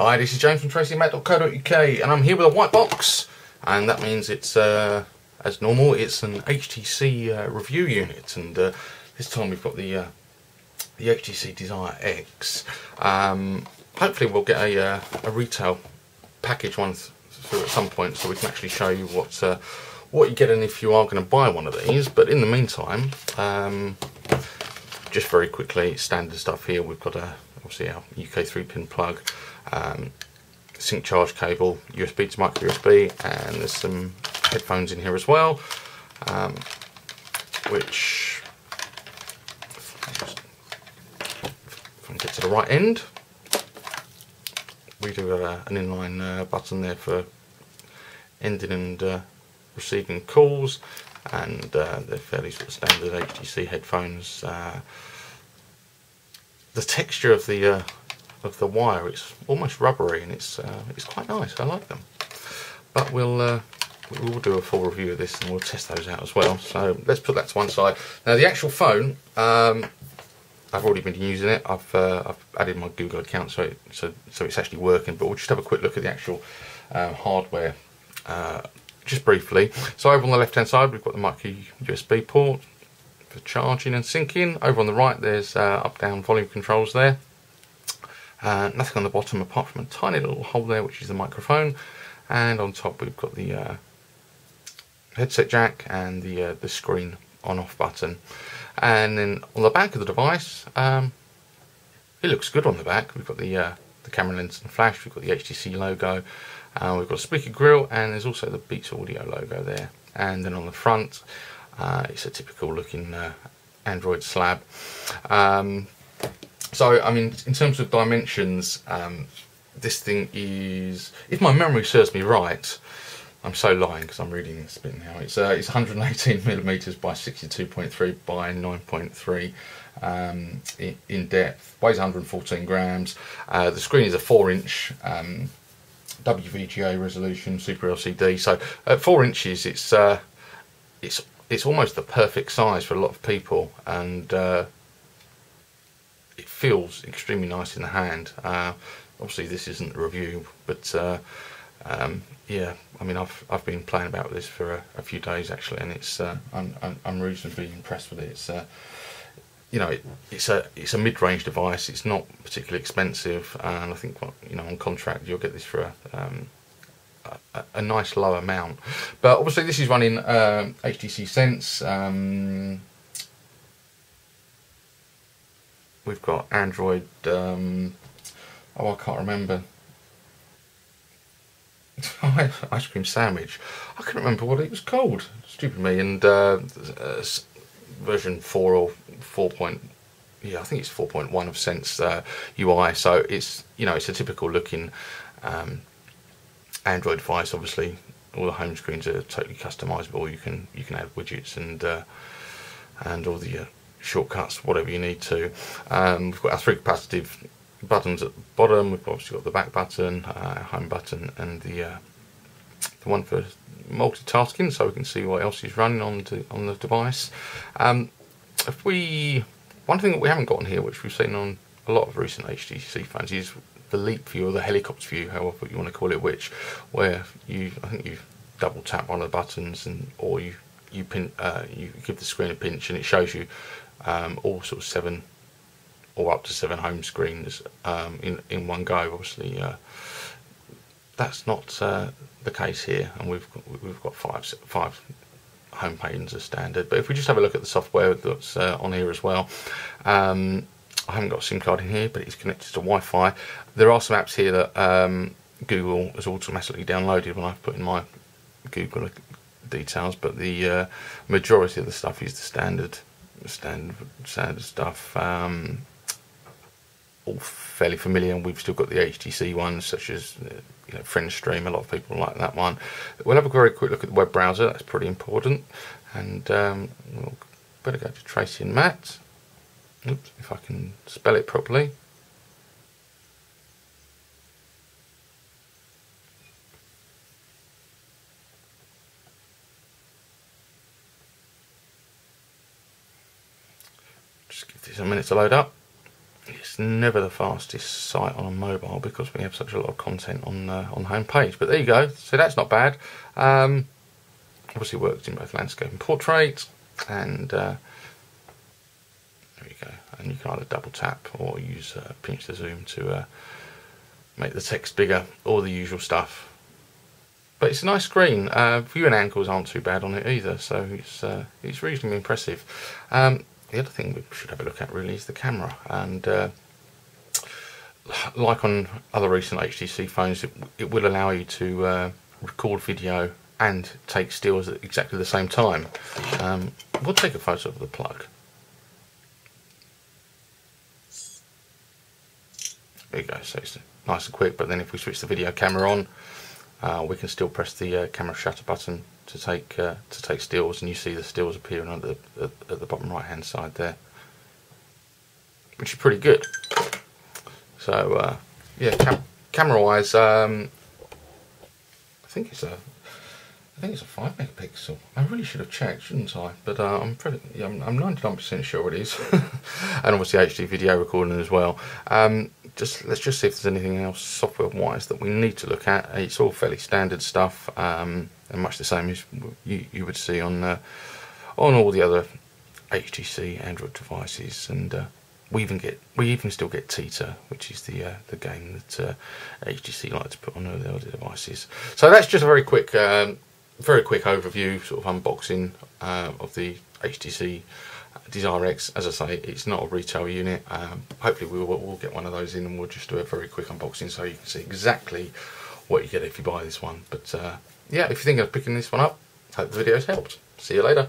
Hi, this is James from tracymac.co.uk and I'm here with a white box, and that means it's as normal, it's an HTC review unit, and this time we've got the HTC Desire X. Hopefully we'll get a retail package one through at some point, so we can actually show you what you're getting if you are going to buy one of these. But in the meantime, just very quickly, standard stuff here. We've got obviously our UK 3-pin plug, sync charge cable, USB to micro USB, and there's some headphones in here as well, which, if I can get to the right end, we do an inline button there for ending and receiving calls, and they're fairly sort of standard HTC headphones. The texture of the wire, it's almost rubbery, and it's quite nice. I like them. But we'll do a full review of this and we'll test those out as well. So let's put that to one side. Now the actual phone, I've already been using it. I've added my Google account, so it's actually working. But we'll just have a quick look at the actual hardware just briefly. So over on the left hand side we've got the micro USB port for charging and syncing. Over on the right there's up down volume controls there. Nothing on the bottom apart from a tiny little hole there, which is the microphone, and on top we've got the headset jack and the screen on off button. And then on the back of the device, it looks good on the back. We've got the camera lens and flash, we've got the HTC logo, we've got a speaker grill, and there's also the Beats Audio logo there. And then on the front, it's a typical looking Android slab. So, I mean, in terms of dimensions, this thing is, if my memory serves me right, I'm so lying because I'm reading this bit now, it's 118mm by 62.3 by 9.3 in depth, weighs 114 grams. The screen is a 4-inch WVGA resolution Super LCD, so at 4 inches it's almost the perfect size for a lot of people, and it feels extremely nice in the hand. Obviously this isn't a review, but yeah, I mean I've been playing about with this for a few days actually, and it's I'm reasonably impressed with it. It's you know, it's a mid-range device. It's not particularly expensive, and I think, you know, on contract you'll get this for a nice low amount. But obviously this is running HTC Sense. We've got Android, oh I can't remember, ice cream sandwich, I couldn't remember what it was called, stupid me, and version 4 or 4 point, yeah, I think it's 4.1 of Sense UI, so it's, you know, it's a typical looking Android device. Obviously all the home screens are totally customizable. You can add widgets and all the shortcuts, whatever you need to. We've got our 3 capacitive buttons at the bottom. We've obviously got the back button, home button, and the one for multitasking, so we can see what else is running on the device. One thing that we haven't got on here, which we've seen on a lot of recent HTC phones, is the leap view or the helicopter view, however you want to call it, where I think you double tap one of the buttons, or you give the screen a pinch, and it shows you all sort of 7 or up to 7 home screens in one go. Obviously that's not the case here, and we've got five home panes as standard. But if we just have a look at the software that's on here as well, I haven't got a SIM card in here, but it's connected to Wi-Fi. There are some apps here that Google has automatically downloaded when I've put in my Google details, but the majority of the stuff is the standard stuff, all fairly familiar. And we've still got the HTC ones, such as you know, FriendStream. A lot of people like that one. We'll have a very quick look at the web browser. That's pretty important, and we'll better go to Tracy and Matt. Oops, if I can spell it properly. Just give this a minute to load up. Yes, it's never the fastest site on a mobile because we have such a lot of content on the home page. But there you go. So that's not bad. Obviously works in both landscape and portrait, and there you go. And you can either double tap or use pinch to zoom to make the text bigger, all the usual stuff. But it's a nice screen. Viewing angles aren't too bad on it either, so it's reasonably impressive. The other thing we should have a look at really is the camera, and like on other recent HTC phones, it will allow you to record video and take stills at exactly the same time. We'll take a photo of the plug. There you go, so it's nice and quick, but then if we switch the video camera on, we can still press the camera shutter button to take stills, and you see the stills appearing at the bottom right hand side there, which is pretty good. So yeah, camera wise, I think it's a 5 megapixel. I really should have checked, shouldn't I? But I'm 99% sure it is. And obviously HD video recording as well. Let's just see if there's anything else software wise that we need to look at. It's all fairly standard stuff, and much the same as you would see on all the other HTC Android devices. And we even still get Tita, which is the game that HTC like to put on all the other devices. So that's just a very quick overview, sort of unboxing of the HTC Desire X. As I say, it's not a retail unit. Hopefully we'll get one of those in, and we'll just do a very quick unboxing so you can see exactly what you get if you buy this one. But yeah, if you think of picking this one up, hope the video's helped. See you later.